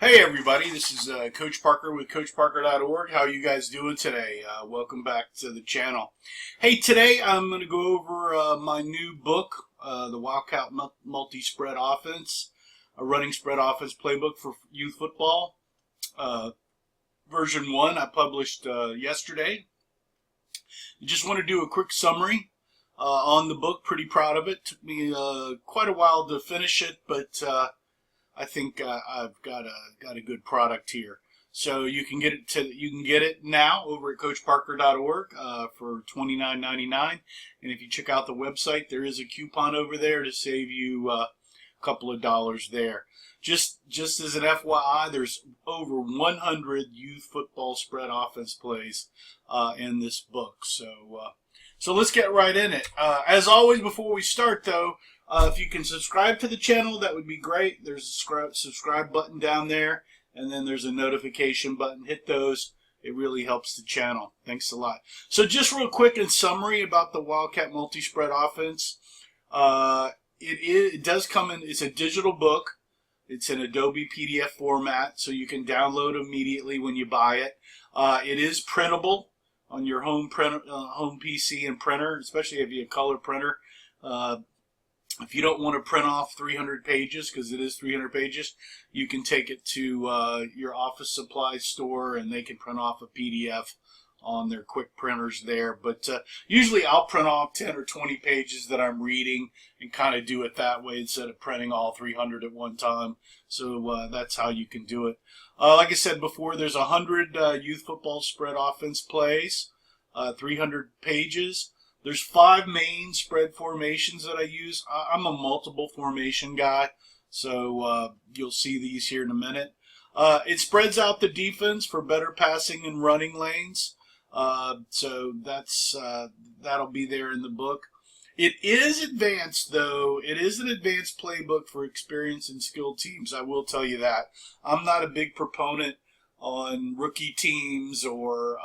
Hey everybody, this is Coach Parker with CoachParker.org. How are you guys doing today? Welcome back to the channel. Hey, today I'm going to go over my new book, the Wildcat Multi Spread Offense, a running spread offense playbook for youth football. Version 1 I published yesterday. I just want to do a quick summary on the book. Pretty proud of it. Took me quite a while to finish it, but I think I've got a good product here. So you can get it now over at CoachParker.org for $29.99. And if you check out the website, there is a coupon over there to save you a couple of dollars there. Just as an FYI, there's over 100 youth football spread offense plays in this book. So let's get right in it. As always, before we start though, if you can subscribe to the channel, that would be great. There's a subscribe button down there, and then there's a notification button. Hit those. It really helps the channel. Thanks a lot. So just real quick in summary about the Wildcat Multi Spread Offense. It does come in, it's a digital book. It's in Adobe PDF format, so you can download immediately when you buy it. It is printable on your home PC and printer, especially if you have a color printer. If you don't want to print off 300 pages, because it is 300 pages, you can take it to your office supply store and they can print off a PDF on their quick printers there. But usually I'll print off 10 or 20 pages that I'm reading and kind of do it that way instead of printing all 300 at one time. So that's how you can do it. Like I said before, there's 100 youth football spread offense plays, 300 pages. There's 5 main spread formations that I use. I'm a multiple formation guy, so you'll see these here in a minute. It spreads out the defense for better passing and running lanes. So that'll be there in the book. It is advanced, though. It is an advanced playbook for experienced and skilled teams. I will tell you that. I'm not a big proponent on rookie teams or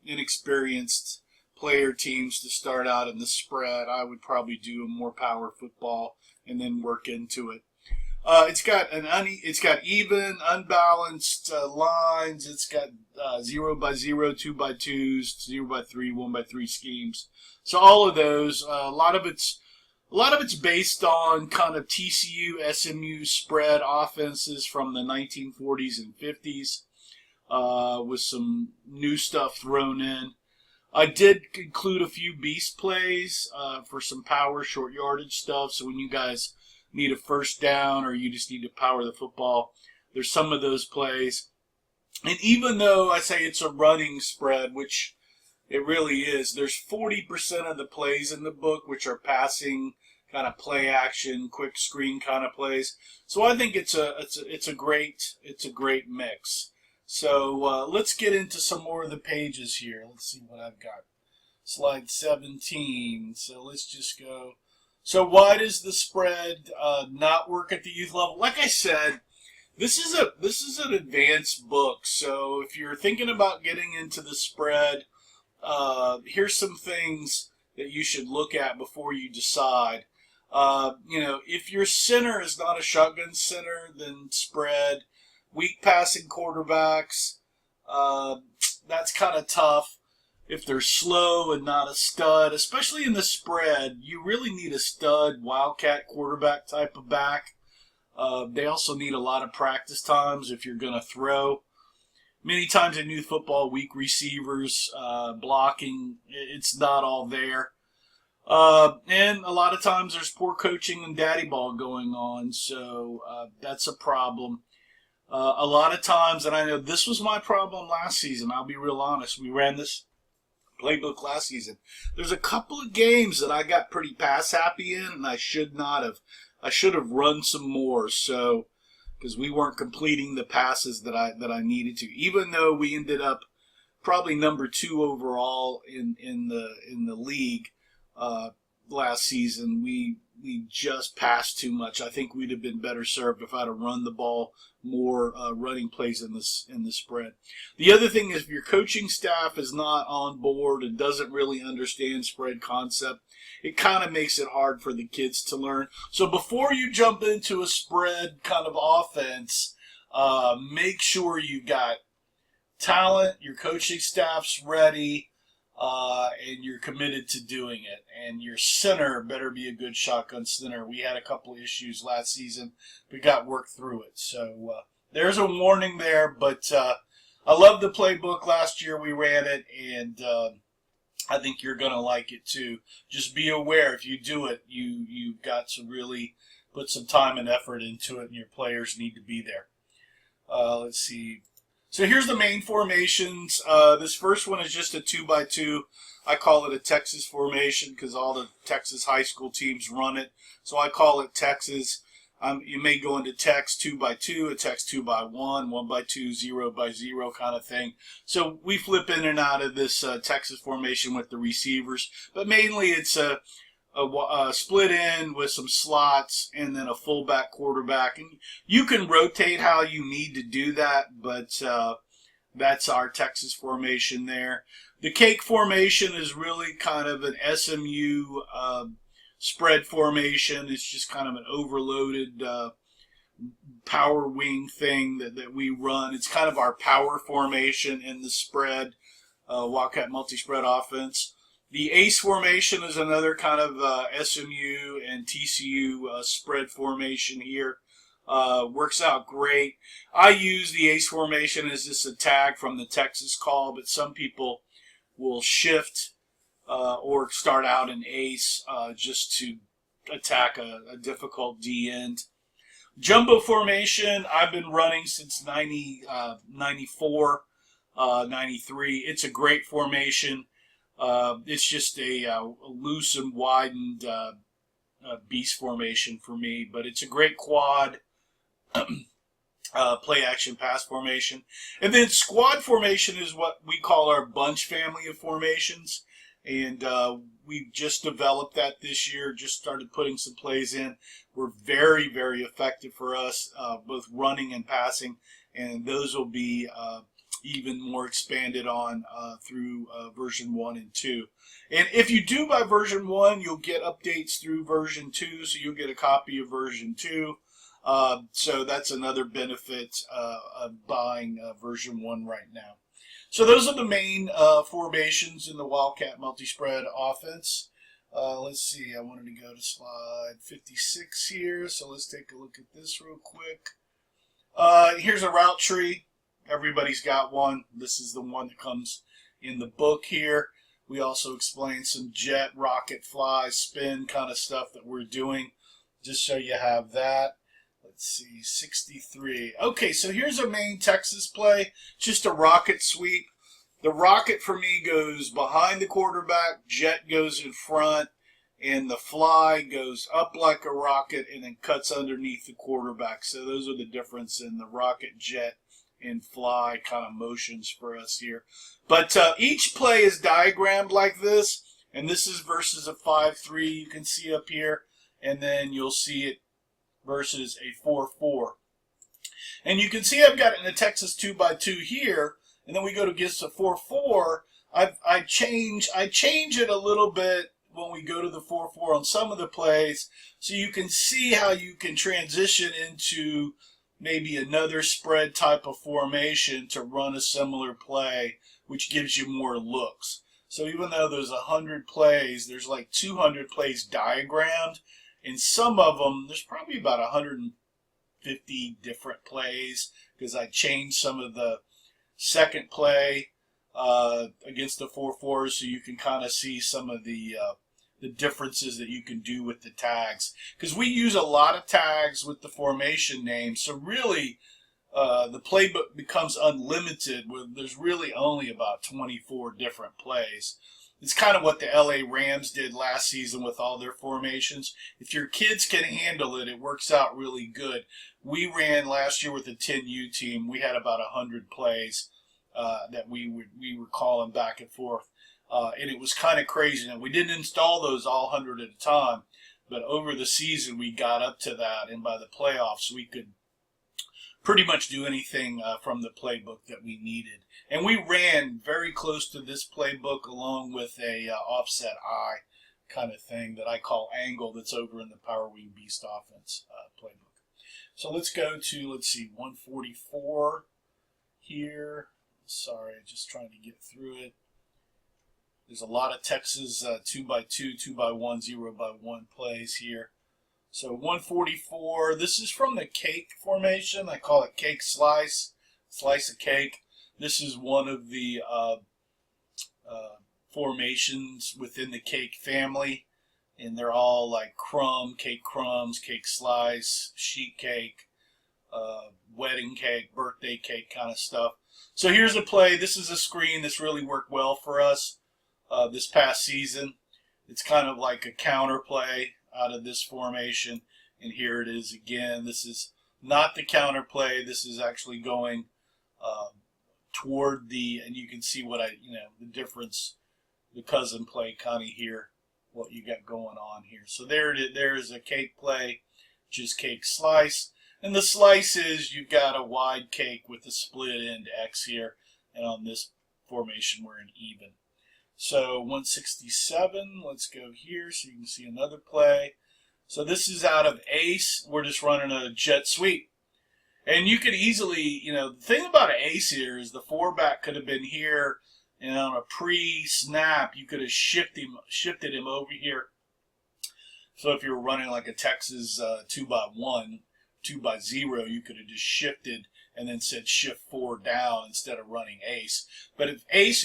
inexperienced player teams to start out in the spread. I would probably do a more power football and then work into it. It's got even, unbalanced lines. It's got 0x0, 2x2s, 0x3, 1x3 schemes. So all of those, a lot of it's based on kind of TCU, SMU spread offenses from the 1940s and 50s, with some new stuff thrown in. I did include a few beast plays for some power, short yardage stuff. So when you guys need a first down or you just need to power the football, there's some of those plays. And even though I say it's a running spread, which it really is, there's 40% of the plays in the book which are passing, kind of play action, quick screen kind of plays. So I think it's a great mix. So let's get into some more of the pages here. Let's see what I've got. Slide 17. So let's just go. So why does the spread not work at the youth level? Like I said, this is an advanced book. So if you're thinking about getting into the spread, here's some things that you should look at before you decide. If your center is not a shotgun center, then spread. Weak passing quarterbacks, that's kind of tough. If they're slow and not a stud, especially in the spread, you really need a stud Wildcat quarterback type of back. They also need a lot of practice times if you're going to throw. Many times in youth football, weak receivers, blocking, it's not all there. And a lot of times there's poor coaching and daddy ball going on, so that's a problem. A lot of times, and I know this was my problem last season, I'll be real honest, we ran this playbook last season. There's a couple of games that I got pretty pass happy in, and I should have run some more, so, because we weren't completing the passes that I needed to. Even though we ended up probably number 2 overall in the league last season, we just passed too much. I think we'd have been better served if I'd have run the ball more, running plays in the spread. The other thing is, if your coaching staff is not on board and doesn't really understand spread concept, it kind of makes it hard for the kids to learn. So before you jump into a spread kind of offense, Make sure you've got talent, your coaching staff's ready, and you're committed to doing it. And your center better be a good shotgun center. We had a couple of issues last season. We got worked through it. So there's a warning there, but I loved the playbook last year. We ran it, and I think you're going to like it too. Just be aware if you do it, you've got to really put some time and effort into it, and your players need to be there. Let's see. So here's the main formations. This first one is just a 2x2. I call it a Texas formation because all the Texas high school teams run it. So I call it Texas. You may go into Tex 2x2, a Tex 2x1, 1x2, 0x0 kind of thing. So we flip in and out of this Texas formation with the receivers. But mainly it's a split end with some slots and then a fullback quarterback. And you can rotate how you need to do that, but that's our Texas formation there. The cake formation is really kind of an SMU spread formation. It's just kind of an overloaded power wing thing that we run. It's kind of our power formation in the spread, Wildcat Multi Spread Offense. The ace formation is another kind of SMU and TCU spread formation here. Works out great. I use the ace formation as just a tag from the Texas call, but some people will shift or start out in ace just to attack a difficult D end. Jumbo formation, I've been running since 94, 93. It's a great formation. It's just a loose and widened beast formation for me, but it's a great quad play action pass formation. And then squad formation is what we call our bunch family of formations. And we just developed that this year, just started putting some plays in. We're very, very effective for us, both running and passing. And those will be even more expanded on through version 1 and 2. And if you do buy version 1, you'll get updates through version 2, so you'll get a copy of version 2. So that's another benefit of buying version 1 right now. So those are the main formations in the Wildcat Multi-Spread Offense. Let's see, I wanted to go to slide 56 here, so let's take a look at this real quick. Here's a route tree. Everybody's got one. This is the one that comes in the book here. We also explain some jet, rocket, fly, spin kind of stuff that we're doing, just so you have that. Let's see, 63. Okay, so here's a main Texas play, just a rocket sweep. The rocket for me goes behind the quarterback, jet goes in front, and the fly goes up like a rocket and then cuts underneath the quarterback. So those are the difference in the rocket, jet, and fly kind of motions for us here. But each play is diagrammed like this, and this is versus a 5-3 you can see up here, and then you'll see it versus a 4-4. And you can see I've got it in a Texas 2x2 here, and then we go to against a 4-4. I change it a little bit when we go to the 4-4 on some of the plays, so you can see how you can transition into maybe another spread type of formation to run a similar play, which gives you more looks. So even though there's 100 plays, there's like 200 plays diagrammed. In some of them, there's probably about 150 different plays because I changed some of the second play against the 4-4, so you can kind of see some of the differences that you can do with the tags. Because we use a lot of tags with the formation name, so really the playbook becomes unlimited where there's really only about 24 different plays. It's kind of what the LA Rams did last season with all their formations. If your kids can handle it, it works out really good. We ran last year with the 10U team. We had about 100 plays that we were calling back and forth. And it was kind of crazy. Now, we didn't install those all 100 at a time, but over the season we got up to that, and by the playoffs we could pretty much do anything from the playbook that we needed. And we ran very close to this playbook along with a offset eye kind of thing that I call angle that's over in the Power Wing Beast Offense playbook. So let's go to, let's see, 144 here. Sorry, just trying to get through it. There's a lot of Texas 2x2, 2x1, 0x1 plays here. So 144, this is from the cake formation. I call it cake slice, slice of cake. This is one of the formations within the cake family. And they're all like cake crumbs, cake slice, sheet cake, wedding cake, birthday cake kind of stuff. So here's a play. This is a screen that's really worked well for us this past season. It's kind of like a counter play out of this formation. And here it is again. This is not the counter play. This is actually going toward the, and you can see what the difference, the cousin play kind of here, what you got going on here. So there it is. There's a cake play, just cake slice. And the slice is you've got a wide cake with a split end X here. And on this formation, we're in even. So 167, let's go here so you can see another play. So this is out of ace. We're just running a jet sweep. And you could easily, the thing about an ace here is the 4-back could have been here. And on a pre-snap, you could have shifted him over here. So if you were running like a Texas 2x1, 2x0, you could have just shifted and then said shift 4 down instead of running ace. But if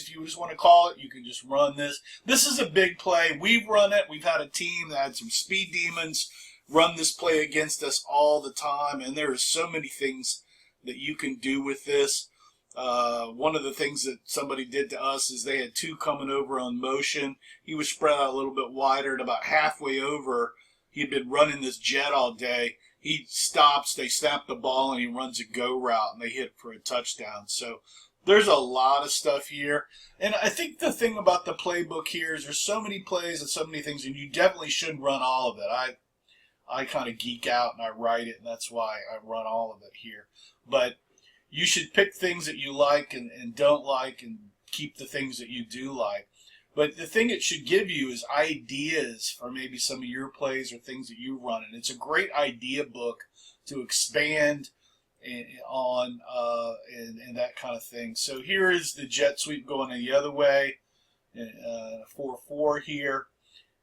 you just want to call it, you can just run this. This is a big play. We've run it. We've had a team that had some speed demons run this play against us all the time. And there are so many things that you can do with this. One of the things that somebody did to us is they had 2 coming over on motion. He was spread out a little bit wider, and about halfway over, he had been running this jet all day. He stops, they snap the ball, and he runs a go route, and they hit for a touchdown. So there's a lot of stuff here. And I think the thing about the playbook here is there's so many plays and so many things, and you definitely should run all of it. I kind of geek out, and I write it, and that's why I run all of it here. But you should pick things that you like and don't like and keep the things that you do like. But the thing it should give you is ideas for maybe some of your plays or things that you run. And it's a great idea book to expand on and that kind of thing. So here is the jet sweep going the other way, 4-4 here.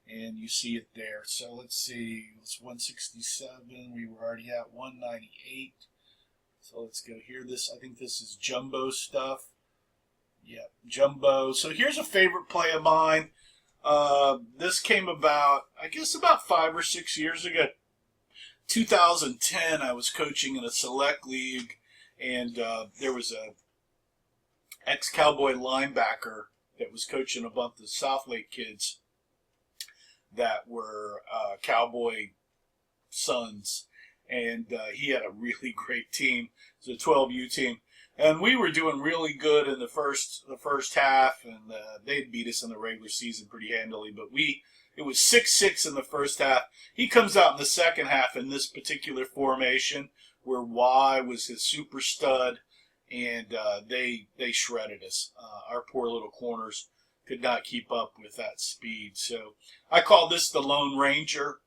And you see it there. So let's see, it's 167. We were already at 198. So let's go here. I think this is jumbo stuff. Yeah, jumbo. So here's a favorite play of mine. This came about, I guess, about 5 or 6 years ago. 2010, I was coaching in a select league, and there was a ex-Cowboy linebacker that was coaching a bunch of South Lake kids that were Cowboy sons. And he had a really great team. It was a 12U team. And we were doing really good in the first half, and they beat us in the regular season pretty handily. But it was 6-6 in the first half. He comes out in the second half in this particular formation where Y was his super stud, and they shredded us. Our poor little corners could not keep up with that speed. So I call this the Lone Ranger.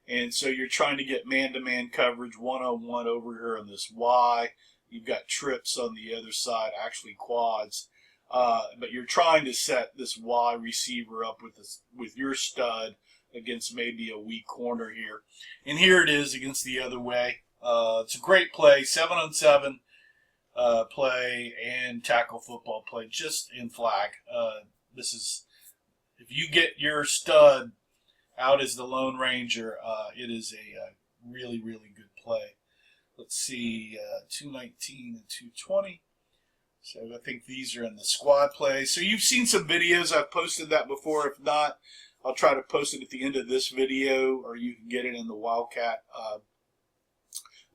And so you're trying to get man-to-man coverage, one-on-one over here on this Y. You've got trips on the other side, actually quads. But you're trying to set this Y receiver up with your stud against maybe a weak corner here. And here it is against the other way. It's a great play, 7-on-7 play and tackle football play, just in flag. This is, if you get your stud out as the Lone Ranger, it is a really, really good play. Let's see, 219 and 220. So I think these are in the squad play. So you've seen some videos. I've posted that before. If not, I'll try to post it at the end of this video, or you can get it in the Wildcat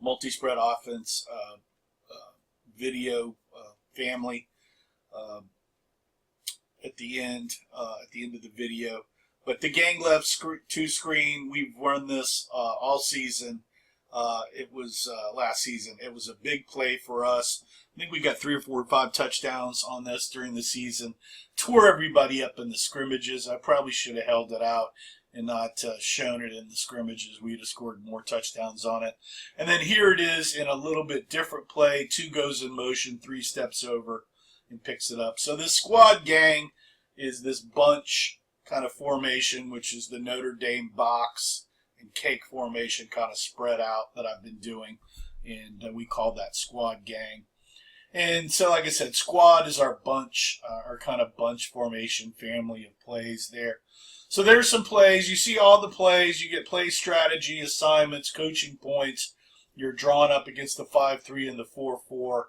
Multi Spread Offense video family at the end of the video. But the gang left 2 screen, we've run this all season. It was last season. It was a big play for us. I think we got 3 or 4 or 5 touchdowns on this during the season. Tore everybody up in the scrimmages. I probably should have held it out and not shown it in the scrimmages. We'd have scored more touchdowns on it. And then here it is in a little bit different play. 2 goes in motion, 3 steps over and picks it up. So this squad gang is this bunch kind of formation, which is the Notre Dame box and cake formation kind of spread out that I've been doing. And we call that squad gang. And so, like I said, squad is our bunch, our kind of bunch formation family of plays there. So there's some plays. You see all the plays. You get play strategy, assignments, coaching points. You're drawn up against the 5-3 and the 4-4.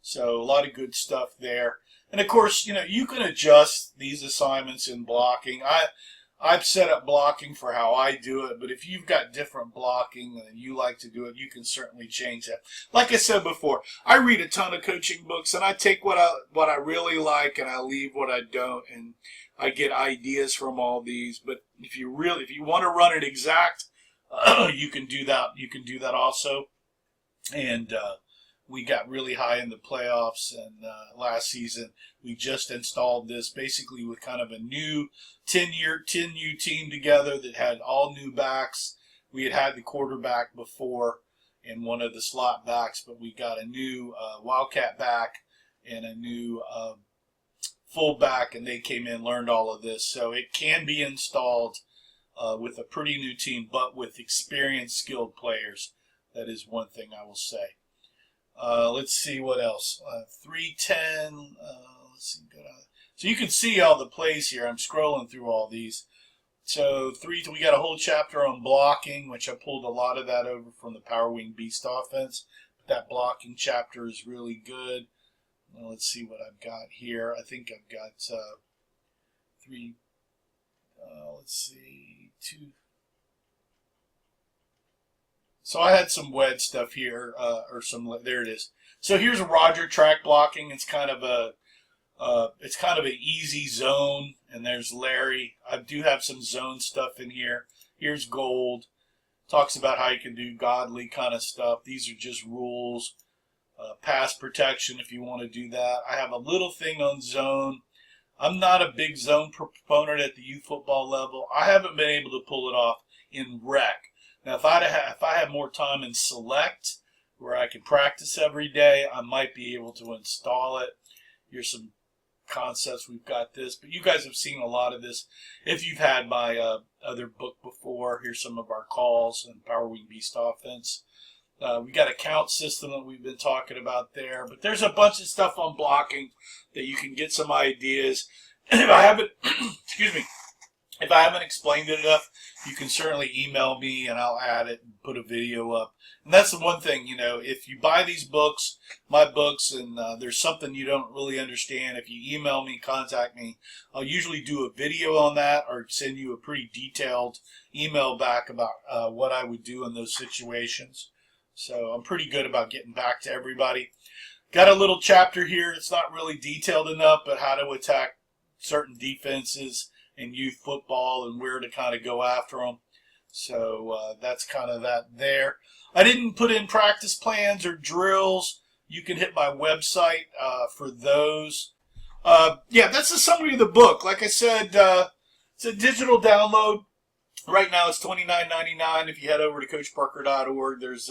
So a lot of good stuff there. And of course, you can adjust these assignments in blocking. I've set up blocking for how I do it, but if you've got different blocking and you like to do it, you can certainly change that. Like I said before, I read a ton of coaching books, and I take what I really like, and I leave what I don't, and I get ideas from all these. But if you want to run it exact, you can do that. You can do that also. And we got really high in the playoffs, and last season we just installed this basically with kind of a new 10U team together that had all new backs. We had the quarterback before and one of the slot backs, but we got a new Wildcat back and a new fullback, and they came in, learned all of this. So it can be installed with a pretty new team, but with experienced, skilled players. That is one thing I will say. Let's see what else. 310. Let's see. So you can see all the plays here. I'm scrolling through all these. So we got a whole chapter on blocking, which I pulled a lot of that over from the Power Wing Beast offense. But that blocking chapter is really good. Well, let's see what I've got here. I think I've got 3. Let's see, 2. So I had some WED stuff here, there it is. So here's Roger track blocking. It's kind of an easy zone, and there's Larry. I do have some zone stuff in here. Here's Gold. Talks about how you can do godly kind of stuff. These are just rules. Pass protection if you want to do that. I have a little thing on zone. I'm not a big zone proponent at the youth football level. I haven't been able to pull it off in rec. Now, if I had more time in select, where I could practice every day, I might be able to install it. Here's some concepts. We've got this, but you guys have seen a lot of this if you've had my other book before. Here's some of our calls and Power Wing Beast offense. We got a count system that we've been talking about there, but there's a bunch of stuff on blocking that you can get some ideas. If I haven't, excuse me, if I haven't explained it enough, you can certainly email me and I'll add it and put a video up. And that's the one thing, if you buy these books, my books, and there's something you don't really understand, if you email me, contact me, I'll usually do a video on that or send you a pretty detailed email back about what I would do in those situations. So I'm pretty good about getting back to everybody. Got a little chapter here. It's not really detailed enough, but how to attack certain defenses in youth football and where to kind of go after them. So that's kind of that there. I didn't put in practice plans or drills. You can hit my website for those. Yeah, that's the summary of the book. Like I said, it's a digital download. Right now it's $29.99. If you head over to CoachParker.org, there's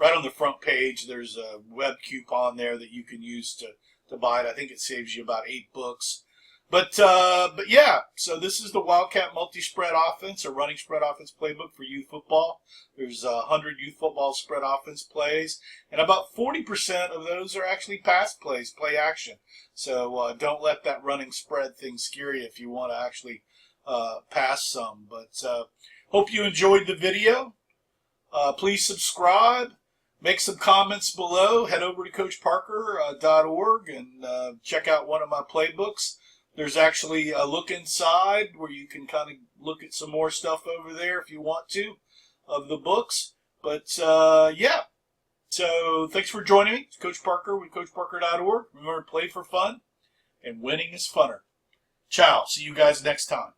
right on the front page, there's a web coupon there that you can use to buy it. I think it saves you about 8 books. But yeah, so this is the Wildcat Multi Spread Offense, a running spread offense playbook for youth football. There's 100 youth football spread offense plays, and about 40% of those are actually pass plays, play action. So don't let that running spread thing scare you if you want to actually pass some. But hope you enjoyed the video. Please subscribe. Make some comments below. Head over to CoachParker.org and check out one of my playbooks. There's actually a look inside where you can kind of look at some more stuff over there if you want to of the books. But yeah, so thanks for joining me. It's Coach Parker with CoachParker.org. Remember, play for fun, and winning is funner. Ciao. See you guys next time.